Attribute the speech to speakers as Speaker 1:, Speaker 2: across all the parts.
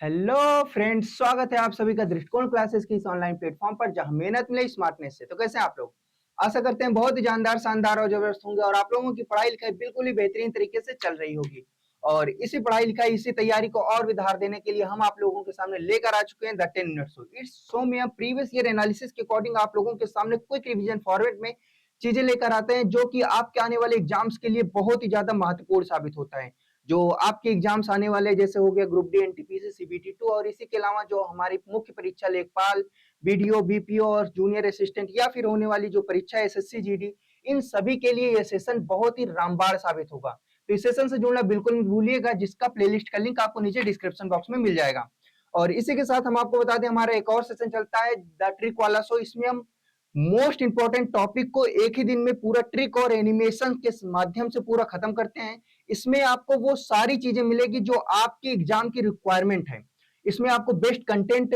Speaker 1: Hello friends, स्वागत है आप सभी का दृष्टिकोण क्लासेस की इस ऑनलाइन प्लेटफॉर्म पर जहां मेहनत मिले स्मार्टनेस से। तो कैसे हैं आप लोग? आशा करते हैं बहुत ही जानदार, शानदार और जबरदस्त होंगे और आप लोगों की पढ़ाई लिखाई बिल्कुल ही बेहतरीन तरीके से चल रही होगी। और इसी पढ़ाई लिखाई, इसी तैयारी को और विधार देने के लिए हम आप लोगों के सामने लेकर आ चुके हैं द 10 मिनट शो। इस शो में हम प्रीवियस ईयर एनालिसिस के अकॉर्डिंग आप लोगों के सामने क्विक रिवीजन फॉर्मेट में चीजें लेकर आते हैं जो कि आपके आने वाले एग्जाम्स के लिए बहुत ही ज्यादा महत्वपूर्ण साबित होता है। जो आपके एग्जाम्स आने वाले जैसे हो गया ग्रुप डी, एनटीपीसी, सीबीटी 2 और इसी के अलावा जो हमारी मुख्य परीक्षा लेखपाल, बीडीओ, बीपीओ और जूनियर असिस्टेंट या फिर होने वाली जो परीक्षा एसएससी जीडी, इन सभी के लिए यह सेशन बहुत ही रामबाण साबित होगा। तो इस सेशन से जुड़ना बिल्कुल मत भूलिएगा, जिसका प्लेलिस्ट का लिंक आपको नीचे डिस्क्रिप्शन बॉक्स में मिल जाएगा। और इसी के साथ हम आपको बता दें, हमारा एक और सेशन चलता है द ट्रिक वाला शो। इसमें हम मोस्ट इंपॉर्टेंट टॉपिक को एक ही दिन में पूरा ट्रिक और एनिमेशन के माध्यम से पूरा खत्म करते हैं। इसमें आपको वो सारी चीजें मिलेगी जो आपकी एग्जाम की रिक्वायरमेंट है। इसमें आपको बेस्ट कंटेंट,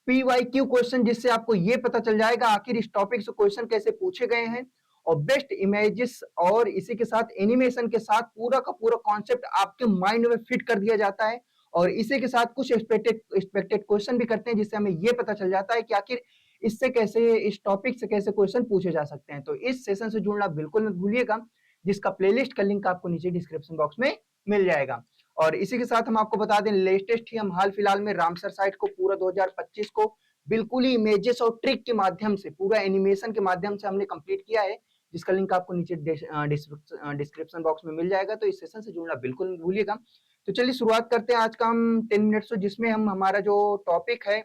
Speaker 1: पीवाईक्यू क्वेश्चन, जिससे आपको ये पता चल जाएगा आखिर इस टॉपिक से क्वेश्चन कैसे पूछे गए हैं, और बेस्ट इमेजेस और इसी के साथ एनिमेशन के साथ पूरा का पूरा कॉन्सेप्ट आपके माइंड में फिट कर दिया जाता है। और इसी के साथ कुछ एक्सपेक्टेड क्वेश्चन भी करते हैं, जिससे हमें ये पता चल जाता है कि आखिर इससे कैसे, इस टॉपिक से कैसे क्वेश्चन पूछे जा सकते हैं। तो इस सेशन से जुड़ना बिल्कुल मत भूलिएगा, जिसका प्लेलिस्ट का लिंक आपको नीचे डिस्क्रिप्शन बॉक्स में मिल जाएगा। और इसी के साथ हम आपको बता दें, लेटेस्ट ही हम हाल फिलहाल में रामसर साइट को पूरा 2025 को बिल्कुल ही इमेजेस और ट्रिक के माध्यम से, पूरा एनिमेशन के माध्यम से हमने कंप्लीट किया है, जिसका लिंक आपको नीचे डिस्क्रिप्शन बॉक्स में मिल जाएगा। तो इस सेशन से जुड़ना बिल्कुल नहीं भूलिएगा। तो चलिए शुरुआत करते हैं आज का हम 10 मिनट से, जिसमें हम हमारा जो टॉपिक है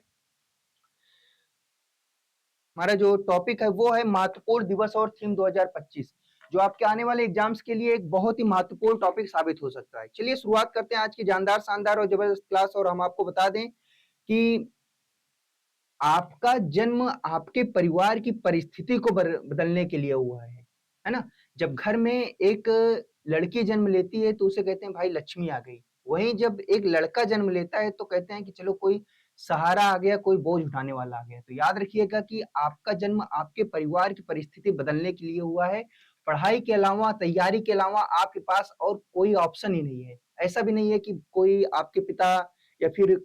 Speaker 1: वो है महत्वपूर्ण दिवस और थीम 2025, जो आपके आने वाले एग्जाम्स के लिए एक बहुत ही महत्वपूर्ण टॉपिक साबित हो सकता है। चलिए शुरुआत करते हैं आज की जानदार, शानदार और जबरदस्त क्लास। और हम आपको बता दें कि आपका जन्म आपके परिवार की परिस्थिति को बदलने के लिए हुआ है ना? जब घर में एक लड़की जन्म लेती है तो उसे कहते हैं भाई लक्ष्मी आ गई। वहीं जब एक लड़का जन्म लेता है तो कहते हैं कि चलो कोई सहारा आ गया, कोई बोझ उठाने वाला आ गया। तो याद रखिएगा कि आपका जन्म आपके परिवार की परिस्थिति बदलने के लिए हुआ है। पढ़ाई के अलावा, तैयारी के अलावा आपके पास और कोई ऑप्शन ही नहीं है। ऐसा भी नहीं है कि कोई आपके पिता या फिर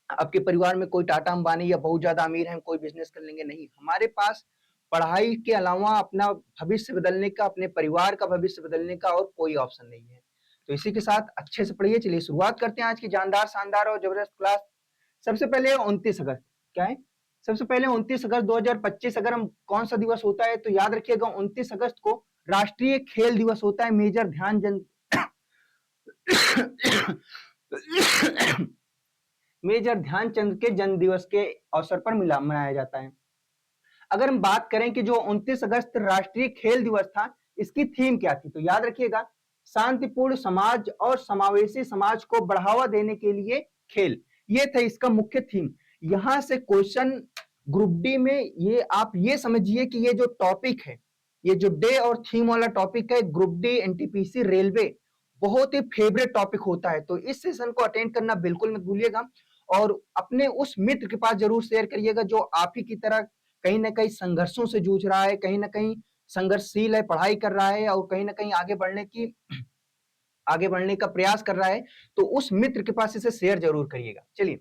Speaker 1: आपके परिवार में कोई टाटा अंबानी या बहुत ज्यादा अमीर है, कोई बिजनेस कर लेंगे, नहीं। हमारे पास पढ़ाई के अलावा अपना भविष्य बदलने का, अपने परिवार का भविष्य बदलने का और कोई ऑप्शन नहीं है। तो इसी के साथ अच्छे से पढ़िए। चलिए शुरुआत करते हैं आज की जानदार, शानदार और जबरदस्त क्लास। सबसे पहले 29 अगस्त क्या है? सबसे पहले 29 अगस्त 2025 अगर हम कौन सा दिवस होता है तो याद रखिएगा 29 अगस्त को राष्ट्रीय खेल दिवस होता है। मेजर ध्यानचंद मेजर ध्यानचंद के जन्म दिवस के अवसर पर मनाया जाता है। अगर हम बात करें कि जो 29 अगस्त राष्ट्रीय खेल दिवस था, इसकी थीम क्या थी, तो याद रखिएगा शांतिपूर्ण समाज और समावेशी समाज को बढ़ावा देने के लिए खेल, ये था इसका मुख्य थीम। यहां से क्वेश्चन ग्रुप डी में, ये आप ये समझिए कि ये जो टॉपिक है, ये जो डे और थीम वाला टॉपिक है, ग्रुप डी, एनटीपीसी, रेलवे, बहुत ही फेवरेट टॉपिक होता है। तो इस सेशन को अटेंड करना बिल्कुल मत भूलिएगा और अपने उस मित्र के पास जरूर शेयर करिएगा जो आप ही की तरह कहीं ना कहीं संघर्षों से जूझ रहा है, कहीं ना कहीं संघर्षशील है, पढ़ाई कर रहा है और कहीं ना कहीं आगे बढ़ने का प्रयास कर रहा है। तो उस मित्र के पास इसे शेयर जरूर करिएगा। चलिए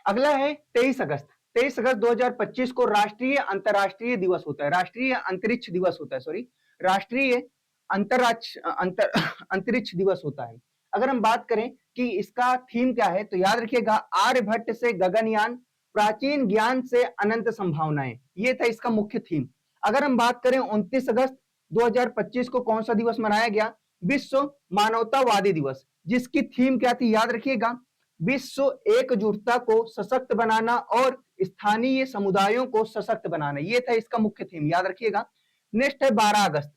Speaker 1: अगला है 23 अगस्त। 23 अगस्त 2025 को राष्ट्रीय अंतरराष्ट्रीय दिवस होता है, राष्ट्रीय अंतरिक्ष दिवस होता है, सॉरी, राष्ट्रीय अंतरिक्ष दिवस होता है। अगर हम बात करें कि इसका थीम क्या है तो याद रखिएगा आर्यभट्ट से गगनयान, प्राचीन ज्ञान से अनंत संभावनाएं, ये था इसका मुख्य थीम। अगर हम बात करें 29 अगस्त 2025 को कौन सा दिवस मनाया गया, विश्व मानवतावादी दिवस, जिसकी थीम क्या थी, याद रखिएगा विश्व एकजुटता को सशक्त बनाना और स्थानीय समुदायों को सशक्त बनाना, ये था इसका मुख्य थीम, याद रखिएगा। नेक्स्ट है 12 अगस्त।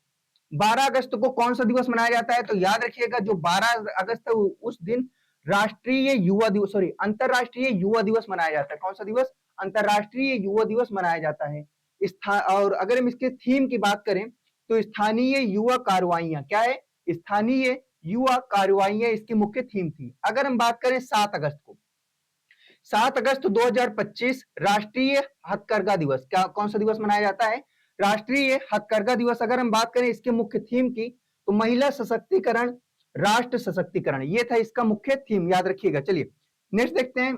Speaker 1: 12 अगस्त को कौन सा दिवस मनाया जाता है तो याद रखिएगा जो 12 अगस्त है उस दिन राष्ट्रीय युवा दिवस, सॉरी, अंतरराष्ट्रीय युवा दिवस मनाया जाता है। कौन सा दिवस? अंतरराष्ट्रीय युवा दिवस मनाया जाता है। और अगर हम इसके थीम की बात करें तो स्थानीय युवा कार्रवाइयां, क्या है? स्थानीय युवा कार्रवाइयां इसकी मुख्य थीम थी। अगर हम बात करें 7 अगस्त को, 7 अगस्त 2025 राष्ट्रीय हथकरघा दिवस, क्या कौन सा दिवस मनाया जाता है? राष्ट्रीय हथकरघा दिवस। अगर हम बात करें इसके मुख्य थीम की तो महिला सशक्तिकरण, राष्ट्र सशक्तिकरण, ये था इसका मुख्य थीम, याद रखिएगा। चलिए नेक्स्ट देखते हैं,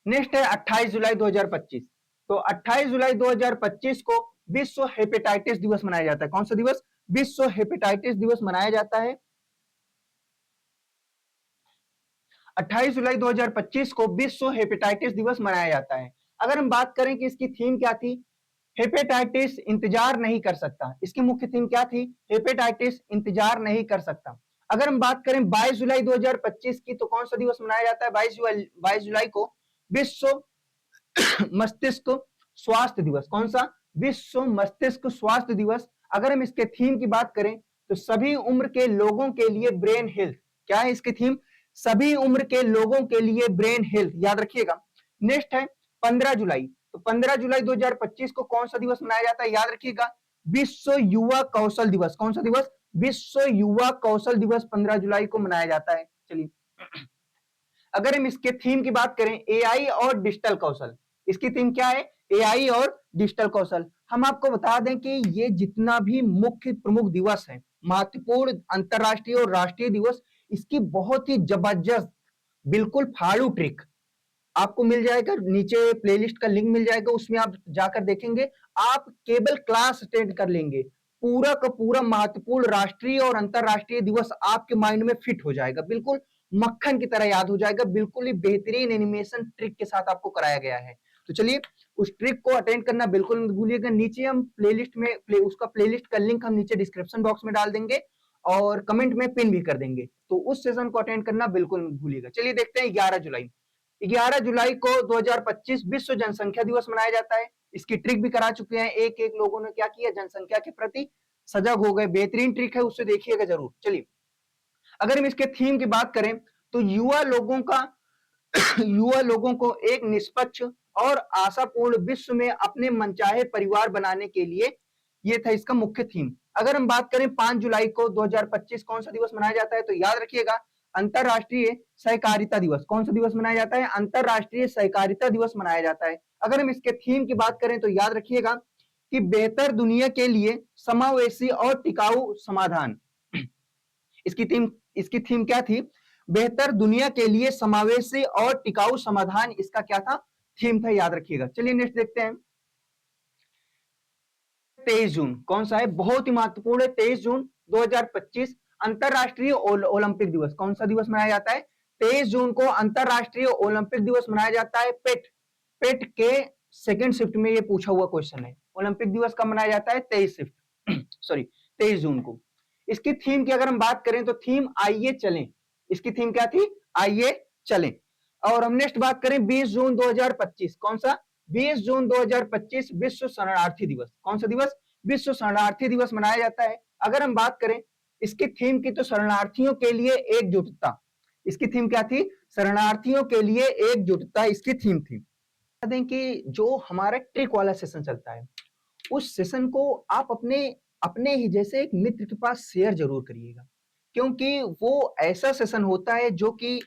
Speaker 1: नेक्स्ट है 28 जुलाई 2025। तो 28 जुलाई 2025 को विश्व हेपेटाइटिस दिवस मनाया जाता है। कौन सा दिवस? विश्व हेपेटाइटिस दिवस मनाया जाता है। 28 जुलाई 2025 को विश्व हेपेटाइटिस दिवस मनाया जाता है। अगर हम बात करें कि इसकी थीम क्या थी, हेपेटाइटिस इंतजार नहीं कर सकता। इसकी मुख्य थीम क्या थी? हेपेटाइटिस इंतजार नहीं कर सकता। अगर हम बात करें 22 जुलाई 2025 की, तो कौन सा दिवस मनाया जाता है? 22 जुलाई को विश्व मस्तिष्क स्वास्थ्य दिवस। कौन सा? विश्व मस्तिष्क स्वास्थ्य दिवस। अगर हम इसके थीम की बात करें तो सभी उम्र के लोगों के लिए ब्रेन हेल्थ। क्या है इसकी थीम? सभी उम्र के लोगों के लिए ब्रेन हेल्थ, याद रखिएगा। नेक्स्ट है 15 जुलाई। तो 15 जुलाई 2025 को कौन सा दिवस मनाया जाता है? याद रखिएगा, विश्व युवा कौशल दिवस। कौन सा दिवस? विश्व युवा कौशल दिवस 15 जुलाई को मनाया जाता है। चलिए, अगर हम इसके थीम की बात करें, एआई और डिजिटल कौशल। इसकी थीम क्या है? एआई और डिजिटल कौशल। हम आपको बता दें कि ये जितना भी मुख्य प्रमुख दिवस है, महत्वपूर्ण अंतरराष्ट्रीय और राष्ट्रीय दिवस, इसकी बहुत ही जबरदस्त, बिल्कुल फाड़ू ट्रिक आपको मिल जाएगा। नीचे प्लेलिस्ट का लिंक मिल जाएगा, उसमें आप जाकर देखेंगे। आप केवल क्लास अटेंड कर लेंगे, पूरा का पूरा महत्वपूर्ण राष्ट्रीय और अंतरराष्ट्रीय दिवस आपके माइंड में फिट हो जाएगा, बिल्कुल मक्खन की तरह याद हो जाएगा। बिल्कुल ही बेहतरीन एनिमेशन ट्रिक के साथ आपको कराया गया है। तो चलिए, उस ट्रिक को अटेंड करना बिल्कुल मत भूलिएगा। नीचे हम प्लेलिस्ट में उसका प्लेलिस्ट का लिंक हम नीचे डिस्क्रिप्शन बॉक्स में डाल देंगे और कमेंट में पिन भी कर देंगे, तो उस सेशन को अटेंड करना बिल्कुल मत भूलिएगा। चलिए देखते हैं 11 जुलाई। 11 जुलाई को 2025 विश्व जनसंख्या दिवस मनाया जाता है। इसकी ट्रिक भी करा चुके हैं, एक एक लोगों ने क्या किया, जनसंख्या के प्रति सजग हो गए। बेहतरीन ट्रिक है, उससे देखिएगा जरूर। चलिए, अगर हम इसके थीम की बात करें तो युवा लोगों का युवा लोगों को एक निष्पक्ष और आशापूर्ण विश्व में अपने मनचाहे परिवार बनाने के लिए, ये था इसका मुख्य थीम। अगर हम बात करें 5 जुलाई को 2025 कौन सा दिवस मनाया जाता है, तो याद रखिएगा, अंतरराष्ट्रीय सहकारिता दिवस। कौन सा दिवस मनाया जाता है? अंतरराष्ट्रीय सहकारिता दिवस मनाया जाता है। अगर हम इसके थीम की बात करें तो याद रखिएगा कि बेहतर दुनिया के लिए समावेशी और टिकाऊ समाधान। इसकी थीम क्या थी? बेहतर दुनिया के लिए समावेशी और टिकाऊ समाधान, इसका क्या था? थीम था, याद रखिएगा। चलिए नेक्स्ट देखते हैं, 23 जून। कौन सा है? बहुत ही महत्वपूर्ण है। 23 जून 2025 अंतरराष्ट्रीय ओलंपिक दिवस। कौन सा दिवस मनाया जाता है? 23 जून को अंतरराष्ट्रीय ओलंपिक दिवस मनाया जाता है। पेट पेट के सेकंड शिफ्ट में ये पूछा हुआ क्वेश्चन है। ओलंपिक दिवस कब मनाया जाता है? 23 शिफ्ट सॉरी 23 जून को। इसकी थीम की अगर हम बात करें तो थीम आइए चलें। इसकी थीम क्या थी? आइए चलें। और हम नेक्स्ट बात करें 20 जून 2025। कौन सा? 20 जून 2025 विश्व शरणार्थी दिवस। कौन सा दिवस? विश्व शरणार्थी दिवस मनाया जाता है। अगर हम बात करें इसकी थीम की तो शरणार्थियों के लिए एकजुटता। इसकी थीम क्या थी? शरणार्थियों के लिए एकजुटता इसकी थीम थी। बता दें कि जो हमारा ट्रिक वाला सेशन चलता है, उस सेशन को आप अपने अपने ही जैसे एक मित्र के पास शेयर जरूर करिएगा, क्योंकि वो ऐसा सेशन होता है जो कि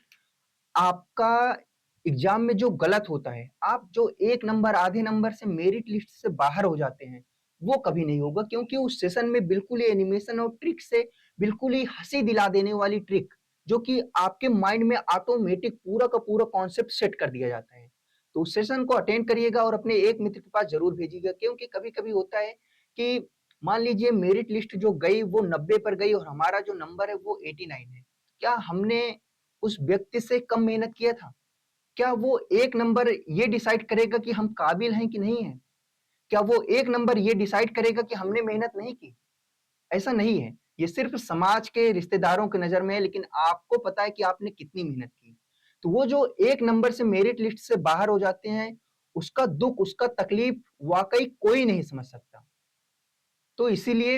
Speaker 1: आपका एग्जाम में जो गलत होता है, आप जो एक नंबर आधे नंबर से मेरिट लिस्ट से बाहर हो जाते हैं, वो कभी नहीं होगा। क्योंकि उस सेशन में बिल्कुल ही एनिमेशन और ट्रिक से बिल्कुल ही हंसी दिला देने वाली ट्रिक, जो कि आपके माइंड में ऑटोमेटिक पूरा का पूरा कॉन्सेप्ट सेट कर दिया जाता है। तो उस सेशन को अटेंड करिएगा और अपने एक मित्र के पास जरूर भेजिएगा। क्योंकि कभी कभी होता है कि मान लीजिए मेरिट लिस्ट जो गई वो 90 पर गई और हमारा जो नंबर है वो 89 है। क्या हमने उस व्यक्ति से कम मेहनत किया था? क्या वो एक नंबर ये डिसाइड करेगा कि हम काबिल हैं कि नहीं है? क्या वो एक नंबर ये डिसाइड करेगा कि हमने मेहनत नहीं की? ऐसा नहीं है। ये सिर्फ समाज के रिश्तेदारों की नजर में है, लेकिन आपको पता है कि आपने कितनी मेहनत की। तो वो जो एक नंबर से मेरिट लिस्ट से बाहर हो जाते हैं, उसका दुख, उसका तकलीफ वाकई कोई नहीं समझ सकता। तो इसीलिए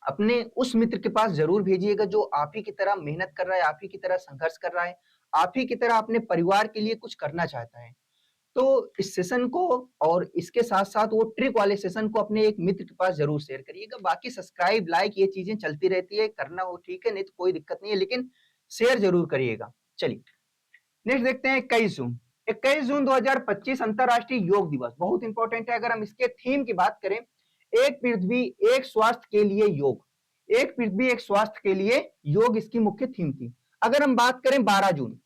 Speaker 1: अपने उस मित्र के पास जरूर भेजिएगा जो आप ही की तरह मेहनत कर रहा है, आप ही की तरह संघर्ष कर रहा है, आप ही की तरह अपने परिवार के लिए कुछ करना चाहता है। तो इस सेशन को और इसके साथ साथ वो ट्रिक वाले सेशन को अपने एक मित्र के पास जरूर शेयर करिएगा। बाकी सब्सक्राइब, लाइक, ये चीजें चलती रहती है, करना हो ठीक है, नहीं तो कोई दिक्कत नहीं है, लेकिन शेयर जरूर करिएगा। चलिए नेक्स्ट देखते हैं 21 जून। 21 जून 2025 अंतरराष्ट्रीय योग दिवस बहुत इंपॉर्टेंट है। अगर हम इसके थीम की बात करें, एक पृथ्वी एक स्वास्थ्य के लिए योग। एक पृथ्वी एक स्वास्थ्य के लिए योग इसकी मुख्य थीम थी। अगर हम बात करें 12 जून,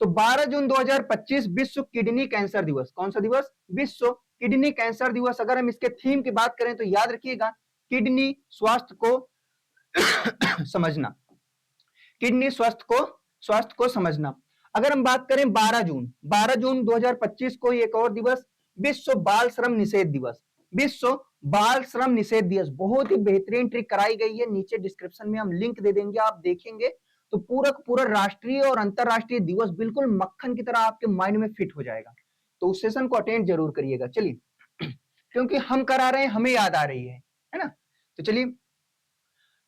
Speaker 1: तो 12 जून 2025 विश्व किडनी कैंसर दिवस। कौन सा दिवस? विश्व किडनी कैंसर दिवस। अगर हम इसके थीम की बात करें तो याद रखिएगा किडनी स्वास्थ्य को समझना, किडनी स्वास्थ्य को समझना। अगर हम बात करें 12 जून 2025 को एक और दिवस, विश्व बाल श्रम निषेध दिवस। विश्व बाल श्रम निषेध दिवस, बहुत ही बेहतरीन ट्रिक कराई गई है, नीचे डिस्क्रिप्शन में हम लिंक दे देंगे, आप देखेंगे तो पूरा राष्ट्रीय और अंतरराष्ट्रीय दिवस बिल्कुल मक्खन की तरह आपके माइंड में फिट हो जाएगा। तो उस सेशन को अटेंड जरूर करिएगा। चलिए क्योंकि हम करा रहे हैं, हमें याद आ रही है ना। तो चलिए,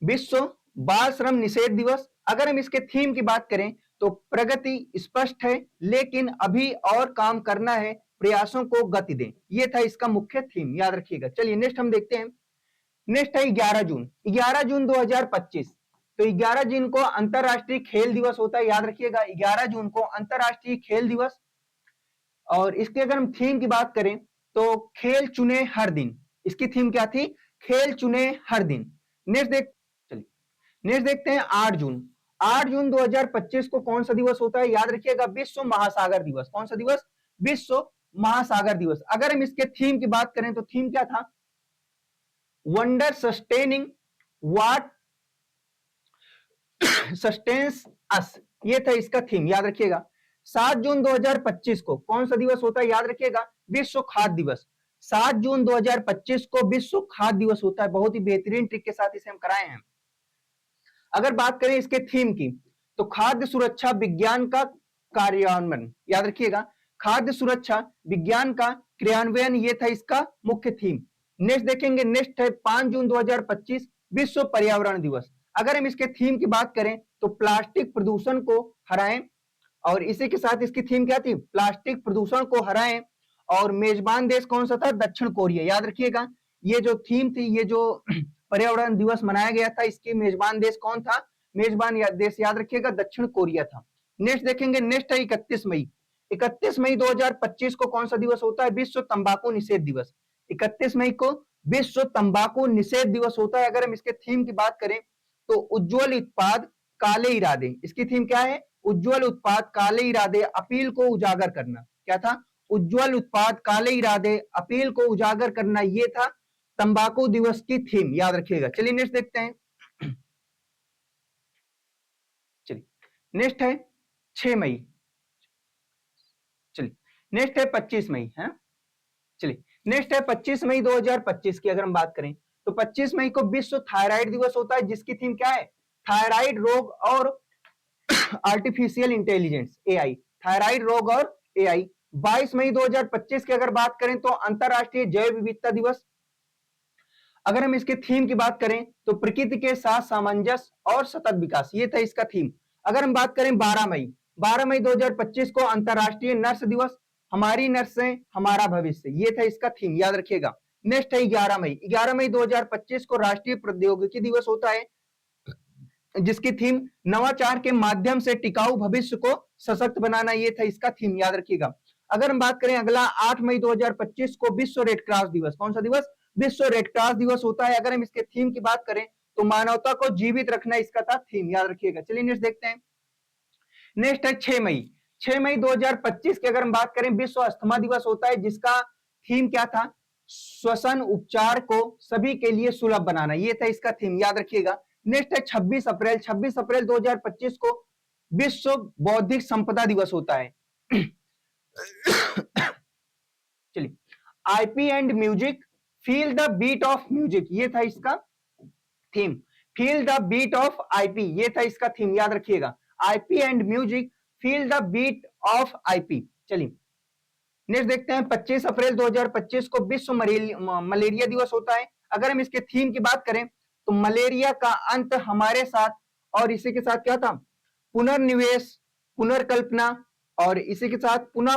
Speaker 1: विश्व बाल श्रम निषेध दिवस। अगर हम इसके थीम की बात करें तो प्रगति स्पष्ट है लेकिन अभी और काम करना है, प्रयासों को गति दें। यह था इसका मुख्य थीम, याद रखिएगा। चलिए नेक्स्ट हम देखते हैं। नेक्स्ट है 11 जून। 11 जून 2025। तो 11 जून को अंतरराष्ट्रीय खेल दिवस होता है, याद रखिएगा 11 जून को अंतरराष्ट्रीय खेल दिवस। और इसके अगर हम थीम की बात करें तो खेल चुने हर दिन। इसकी थीम क्या थी? खेल चुने हर दिन। नेक्स्ट देखते हैं 8 जून। 8 जून 2025 को कौन सा दिवस होता है? याद रखिएगा विश्व महासागर दिवस। कौन सा दिवस? विश्व महासागर दिवस। अगर हम इसके थीम की बात करें तो थीम क्या था? वंडर सस्टेनिंग व्हाट सस्टेन्स अस, ये था इसका थीम, याद रखिएगा। 7 जून 2025 को कौन सा दिवस होता है? याद रखिएगा विश्व खाद्य दिवस। 7 जून 2025 को विश्व खाद्य दिवस होता है। बहुत ही बेहतरीन ट्रिक के साथ इसे हम कराए हैं। अगर बात करें इसके थीम की तो खाद्य सुरक्षा विज्ञान का कार्यान्वयन, याद रखिएगा खाद्य सुरक्षा विज्ञान का क्रियान्वयन, ये था इसका मुख्य थीम। नेक्स्ट देखेंगे, नेक्स्ट है 5 जून 2025 विश्व पर्यावरण दिवस। अगर हम इसके थीम की बात करें तो प्लास्टिक प्रदूषण को हराएं, और इसी के साथ इसकी थीम क्या थी? प्लास्टिक प्रदूषण को हराएं। और मेजबान देश कौन सा था? दक्षिण कोरिया। याद रखिएगा ये जो थीम थी, ये जो पर्यावरण दिवस मनाया गया था, इसके मेजबान देश कौन था? मेजबान देश याद रखिएगा दक्षिण कोरिया था। नेक्स्ट देखेंगे, नेक्स्ट है 31 मई। 31 मई 2025 को कौन सा दिवस होता है? विश्व तंबाकू निषेध दिवस। 31 मई को विश्व तंबाकू निषेध दिवस होता है। अगर हम इसके थीम की बात करें तो उज्जवल उत्पाद काले इरादे। इसकी थीम क्या है? उज्जवल उत्पाद काले इरादे अपील को उजागर करना। क्या था? उज्जवल उत्पाद काले इरादे अपील को उजागर करना, ये था तंबाकू दिवस की थीम, याद रखिएगा। चलिए नेक्स्ट देखते हैं। चलिए नेक्स्ट है 6 मई। चलिए नेक्स्ट है 25 मई है। चलिए नेक्स्ट है 25 मई 2025 की अगर हम बात करें तो 25 मई को विश्व थायराइड दिवस होता है, जिसकी थीम क्या है? थायराइड रोग और आर्टिफिशियल इंटेलिजेंस, एआई। थायराइड रोग और एआई। 22 मई 2025 की अगर बात करें तो अंतरराष्ट्रीय जैव विविधता दिवस। अगर हम इसके थीम की बात करें तो प्रकृति के साथ सामंजस्य और सतत विकास, ये था इसका थीम। अगर हम बात करें 12 मई 2025 को अंतरराष्ट्रीय नर्स दिवस। हमारी नर्सें हमारा भविष्य, ये था इसका थीम, याद रखिएगा। नेक्स्ट है 11 मई। 11 मई 2025 को राष्ट्रीय प्रौद्योगिकी दिवस होता है, जिसकी थीम नवाचार के माध्यम से टिकाऊ भविष्य को सशक्त बनाना, ये था इसका थीम, याद रखिएगा। अगर हम बात करें अगला 8 मई 2025 को विश्व रेड क्रॉस दिवस। कौन सा दिवस? विश्व रेड क्रॉस दिवस होता है। अगर हम इसके थीम की बात करें तो मानवता को जीवित रखना इसका था थीम, याद रखिएगा। चलिए नेक्स्ट देखते हैं। नेक्स्ट है 6 मई। 6 मई 2025 की अगर हम बात करें विश्व अस्थमा दिवस होता है, जिसका थीम क्या था? श्वसन उपचार को सभी के लिए सुलभ बनाना, ये था इसका थीम, याद रखिएगा। नेक्स्ट है 26 अप्रैल। 26 अप्रैल 2025 को विश्व बौद्धिक संपदा दिवस होता है। चलिए, IP and music feel the beat of music, ये था इसका theme. Feel the beat of IP, ये था इसका थीम, याद रखिएगा। IP and music feel the beat of IP. चलिए नेक्स्ट देखते हैं 25 अप्रैल 2025 को विश्व मलेरिया दिवस होता है। अगर हम इसके थीम की बात करें तो मलेरिया का अंत हमारे साथ, और इसी के साथ क्या था? पुनर्निवेश, पुनर्कल्पना, और इसी के साथ पुनः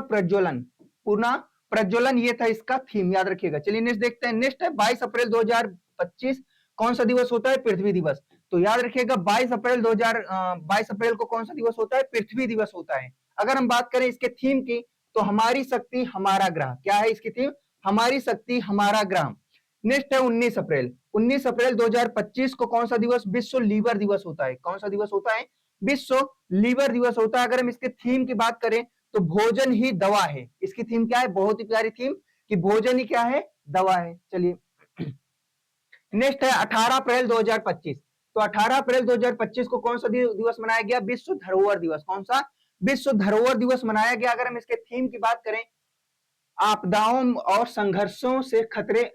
Speaker 1: प्रज्वलन, ये था इसका थीम, याद रखिएगा। चलिए नेक्स्ट देखते हैं। नेक्स्ट है 22 अप्रैल 2025 कौन सा दिवस होता है? पृथ्वी दिवस। तो याद रखिएगा 22 अप्रैल को कौन सा दिवस होता है? पृथ्वी दिवस होता है। अगर हम बात करें इसके थीम की तो हमारी शक्ति हमारा ग्रह, क्या है इसकी थीम? हमारी शक्ति हमारा ग्रह। नेक्स्ट है 19 अप्रैल। 19 अप्रैल 2025 को कौन सा दिवस? विश्व लीवर दिवस होता है। कौन सा दिवस होता है? विश्व लीवर दिवस होता है। अगर हम इसके थीम की बात करें तो भोजन ही दवा है। इसकी थीम क्या है? बहुत ही प्यारी थीम कि भोजन ही क्या है? दवा है। चलिए नेक्स्ट है 18 अप्रैल 2025। तो 18 अप्रैल 2025 को कौन सा दिवस मनाया गया? विश्व धरोहर दिवस। कौन सा? विश्व धरोहर दिवस मनाया गया। अगर हम इसके थीम की बात करें, आपदाओं और संघर्षों से खतरे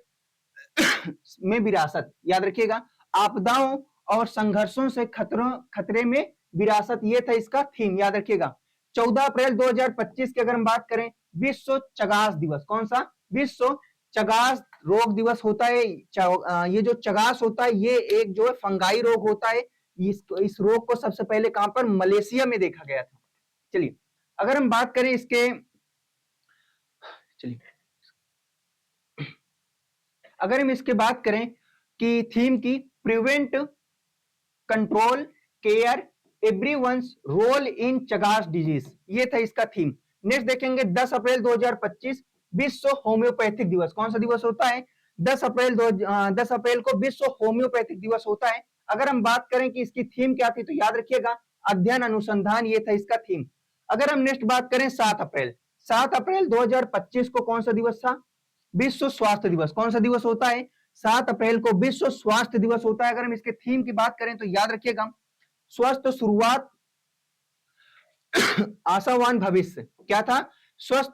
Speaker 1: में विरासत, याद रखिएगा, आपदाओं और संघर्षों से खतरे में विरासत, ये था इसका थीम, याद रखिएगा। 14 अप्रैल 2025 की अगर हम बात करें, विश्व चगास दिवस। कौन सा? विश्व चगास रोग दिवस होता है। ये जो चगास होता है ये एक जो है फंगाई रोग होता है। इस रोग को सबसे पहले कहां पर? मलेशिया में देखा गया था। चलिए अगर हम बात करें इसके, चलिए अगर हम इसके बात करें कि थीम की, prevent, control, care, everyone's role in Chagas disease, ये था इसका थीम। नेक्स्ट देखेंगे 10 अप्रैल 2025 विश्व होम्योपैथिक दिवस। कौन सा दिवस होता है? 10 अप्रैल को विश्व होम्योपैथिक दिवस होता है। अगर हम बात करें कि इसकी थीम क्या थी तो याद रखिएगा, अध्ययन अनुसंधान, ये था इसका थीम। अगर हम नेक्स्ट बात करें 7 अप्रैल 2025 को कौन सा दिवस था? विश्व स्वास्थ्य दिवस। कौन सा दिवस होता है? 7 अप्रैल को विश्व स्वास्थ्य दिवस होता है। अगर हम इसके थीम की बात करें तो याद रखिएगा, स्वस्थ शुरुआत आशावान भविष्य। क्या था? स्वस्थ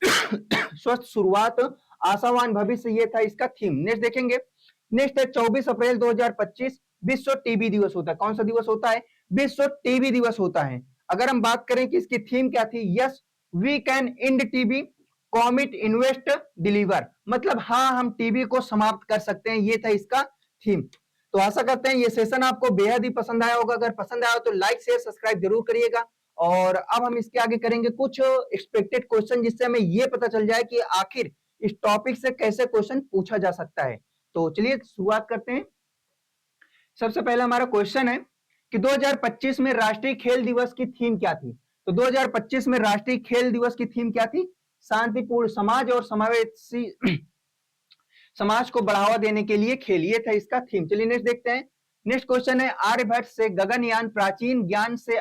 Speaker 1: स्वस्थ शुरुआत आशावान भविष्य, ये था इसका थीम। नेक्स्ट देखेंगे, नेक्स्ट है 24 अप्रैल 2025 विश्व टीबी दिवस होता है। कौन सा दिवस होता है? विश्व टीबी दिवस होता है। अगर हम बात करें कि इसकी थीम क्या थी, yes we can end TB, commit, invest, deliver, मतलब हाँ हम टीबी को समाप्त कर सकते हैं, ये था इसका थीम। तो आशा करते हैं ये सेशन आपको बेहद ही पसंद आया होगा। अगर पसंद आया तो लाइक शेयर सब्सक्राइब जरूर करिएगा। और अब हम इसके आगे करेंगे कुछ एक्सपेक्टेड क्वेश्चन, जिससे हमें ये पता चल जाए कि आखिर इस टॉपिक से कैसे क्वेश्चन पूछा जा सकता है। तो चलिए शुरुआत करते हैं। सबसे पहला हमारा क्वेश्चन है कि 2025 में राष्ट्रीय खेल दिवस की थीम क्या थी? तो 2025 में राष्ट्रीय खेल दिवस की थीम क्या थी? शांतिपूर्ण समाज और समावेशी समाज को बढ़ावा देने के लिए खेल, ये था इसका थीम। चलिए नेक्स्ट देखते हैं। नेक्स्ट क्वेश्चन है, आर्यभट्ट से गगनयान, प्राचीन ज्ञान से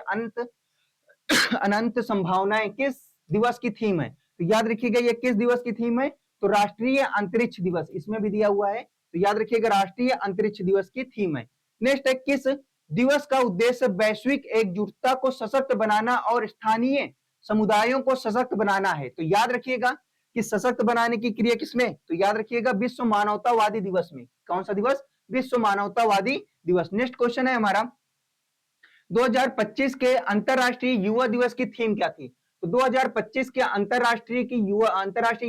Speaker 1: अनंत संभावनाएं किस दिवस की थीम है? तो याद रखिएगा ये किस दिवस की थीम है? तो राष्ट्रीय अंतरिक्ष दिवस, इसमें भी दिया हुआ है, तो याद रखिएगा राष्ट्रीय अंतरिक्ष दिवस की थीम है। नेक्स्ट है, किस दिवस का उद्देश्य वैश्विक एकजुटता को सशक्त बनाना और स्थानीय समुदायों को सशक्त बनाना है? तो याद रखिएगा कि सशक्त बनाने की क्रिया किसमें? तो याद रखिएगा विश्व मानवतावादी दिवस में। कौन सा दिवस? विश्व मानवतावादी दिवस। नेक्स्ट क्वेश्चन है हमारा, 2025 के अंतरराष्ट्रीय युवा दिवस की थीम क्या थी? तो 2025 के अंतरराष्ट्रीय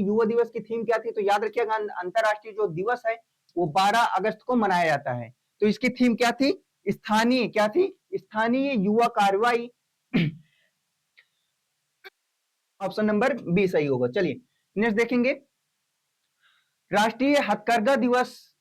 Speaker 1: युवा दिवस की थीम क्या थी? तो याद रखिएगा अंतरराष्ट्रीय जो दिवस है वो 12 अगस्त को मनाया जाता है। तो इसकी थीम क्या थी? स्थानीय, क्या थी? स्थानीय युवा कार्रवाई। ऑप्शन नंबर बी सही होगा। चलिए नेक्स्ट देखेंगे, राष्ट्रीय हथकरघा दिवस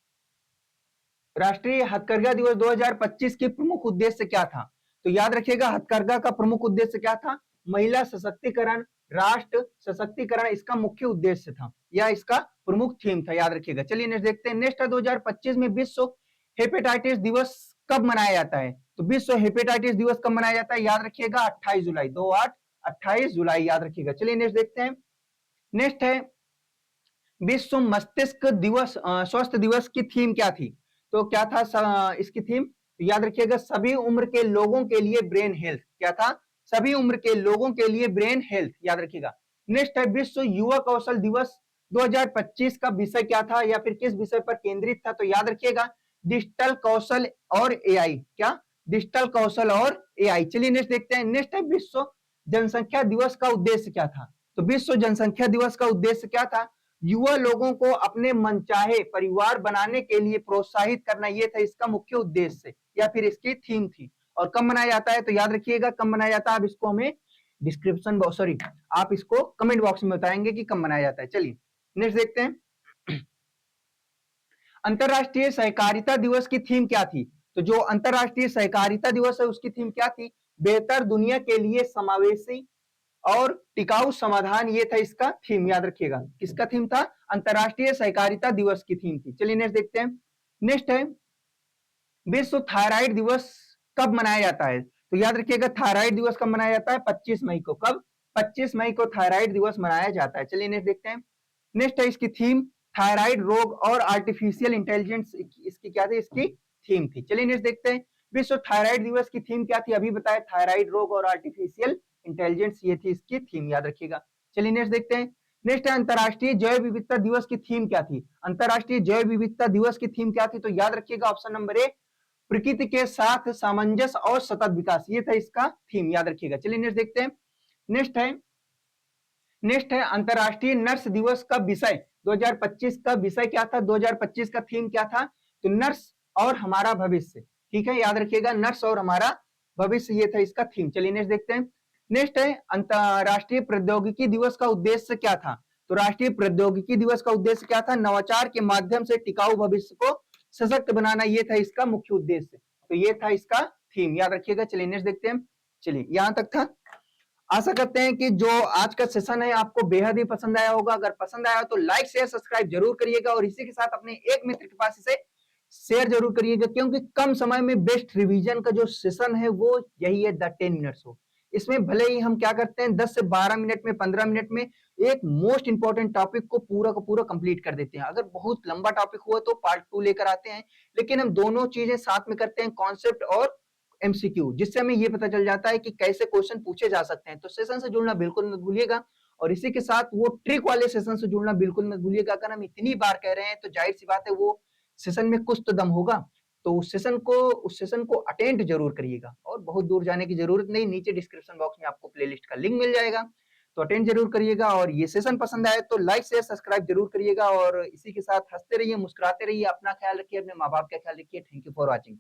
Speaker 1: 2025 की प्रमुख उद्देश्य क्या था? तो याद रखिएगा हथकरघा का प्रमुख उद्देश्य क्या था? महिला सशक्तिकरण, राष्ट्र सशक्तिकरण, इसका मुख्य उद्देश्य था या इसका प्रमुख थीम था, याद रखिएगा। चलिए नेक्स्ट देखते हैं। नेक्स्ट 2025 में विश्व हेपेटाइटिस दिवस कब मनाया जाता है? तो विश्व हेपेटाइटिस दिवस कब मनाया जाता है? याद रखिएगा 28 जुलाई, 28 जुलाई, याद रखिएगा। चलिए नेक्स्ट देखते हैं। नेक्स्ट है विश्व मस्तिष्क दिवस स्वास्थ्य दिवस की थीम क्या थी? तो क्या था इसकी थीम? याद रखिएगा सभी उम्र के लोगों के लिए ब्रेन हेल्थ। क्या था? सभी उम्र के लोगों के लिए ब्रेन हेल्थ, याद रखिएगा। नेक्स्ट है विश्व युवा कौशल दिवस 2025 का विषय क्या था या फिर किस विषय पर केंद्रित था? तो याद रखिएगा डिजिटल कौशल और एआई। क्या? डिजिटल कौशल और एआई। चलिए नेक्स्ट देखते हैं। नेक्स्ट है विश्व जनसंख्या दिवस का उद्देश्य क्या था? तो विश्व जनसंख्या दिवस का उद्देश्य क्या था? युवा लोगों को अपने मनचाहे परिवार बनाने के लिए प्रोत्साहित करना, ये था इसका मुख्य उद्देश्य या फिर इसकी थीम थी। और कब मनाया जाता है? तो याद रखिएगा कब मनाया जाता है, अब इसको हमें डिस्क्रिप्शन सॉरी आप इसको कमेंट बॉक्स में बताएंगे कि कब मनाया जाता है। चलिए नेक्स्ट देखते हैं। अंतरराष्ट्रीय सहकारिता दिवस की थीम क्या थी? तो जो अंतरराष्ट्रीय सहकारिता दिवस है उसकी थीम क्या थी? बेहतर दुनिया के लिए समावेशी और टिकाऊ समाधान, ये था इसका थीम, याद रखिएगा। किसका थीम था? अंतरराष्ट्रीय सहकारिता दिवस की थीम थी। चलिए नेक्स्ट देखते हैं। नेक्स्ट है विश्व थायराइड दिवस कब मनाया जाता है? तो याद रखिएगा थायराइड दिवस कब मनाया जाता है? 25 मई को। कब? 25 मई को थायराइड दिवस मनाया जाता है। चलिए नेक्स्ट देखते हैं। नेक्स्ट है इसकी थीम थायराइड रोग और आर्टिफिशियल इंटेलिजेंस, इसकी क्या थी? इसकी थीम थी। चलिए नेक्स्ट देखते हैं। विश्व थायराइड दिवस की थीम क्या थी? अभी बताया, थायराइड रोग और आर्टिफिशियल इंटेलिजेंस, ये थी इसकी थीम, याद रखिएगा। चलिए नेक्स्ट देखते हैं। नेक्स्ट है अंतरराष्ट्रीय जैव विविधता दिवस की थीम क्या थी? अंतरराष्ट्रीय जैव विविधता दिवस की थीम क्या थी? तो याद रखिएगा ऑप्शन नंबर ए, प्रकृति के साथ सामंजस्य और सतत विकास, ये था इसका थीम, याद रखिएगा। चलिए नेक्स्ट देखते हैं। नेक्स्ट है अंतरराष्ट्रीय नर्स दिवस का विषय 2025 का विषय क्या था? 2025 का थीम क्या था? तो नर्स और हमारा भविष्य। ठीक है, याद रखिएगा, नर्स और हमारा भविष्य, ये था इसका थीम। चलिए नेक्स्ट देखते हैं। नेक्स्ट है अंतरराष्ट्रीय प्रौद्योगिकी दिवस का उद्देश्य क्या था? तो राष्ट्रीय प्रौद्योगिकी दिवस का उद्देश्य क्या था? नवाचार के माध्यम से टिकाऊ भविष्य को सशक्त बनाना, ये था इसका मुख्य उद्देश्य। तो ये था इसका थीम, याद रखिएगा। चलिए नेक्स्ट देखते हैं। चलिए यहां तक था। आशा करते हैं कि जो आज का सेशन है आपको बेहद ही पसंद आया होगा। अगर पसंद आया तो लाइक शेयर सब्सक्राइब जरूर करिएगा और इसी के साथ अपने एक मित्र के पास इसे शेयर जरूर करिएगा, क्योंकि कम समय में बेस्ट रिवीजन का जो सेशन है वो यही है, द 10 मिनट्स हो। इसमें भले ही हम क्या करते हैं 10 से 12 मिनट में, 15 मिनट में एक मोस्ट इंपॉर्टेंट टॉपिक को पूरा का पूरा कंप्लीट कर देते हैं। अगर बहुत लंबा टॉपिक हुआ तो पार्ट 2 लेकर आते हैं, लेकिन हम दोनों चीजें साथ में करते हैं, कॉन्सेप्ट और एमसीक्यू, जिससे हमें ये पता चल जाता है कि कैसे क्वेश्चन पूछे जा सकते हैं। तो सेशन से जुड़ना बिल्कुल मत भूलिएगा और इसी के साथ वो ट्रिक वाले सेशन से जुड़ना बिल्कुल मत भूलिएगा। अगर हम इतनी बार कह रहे हैं तो जाहिर सी बात है वो सेशन में कुछ तो दम होगा। तो उस सेशन को अटेंड जरूर करिएगा और बहुत दूर जाने की जरूरत नहीं, नीचे डिस्क्रिप्शन बॉक्स में आपको प्लेलिस्ट का लिंक मिल जाएगा, तो अटेंड जरूर करिएगा। और ये सेशन पसंद आए तो लाइक शेयर सब्सक्राइब जरूर करिएगा और इसी के साथ हंसते रहिए, मुस्कुराते रहिए, अपना ख्याल रखिए, अपने माँ बाप का ख्याल रखिए। Thank you for watching.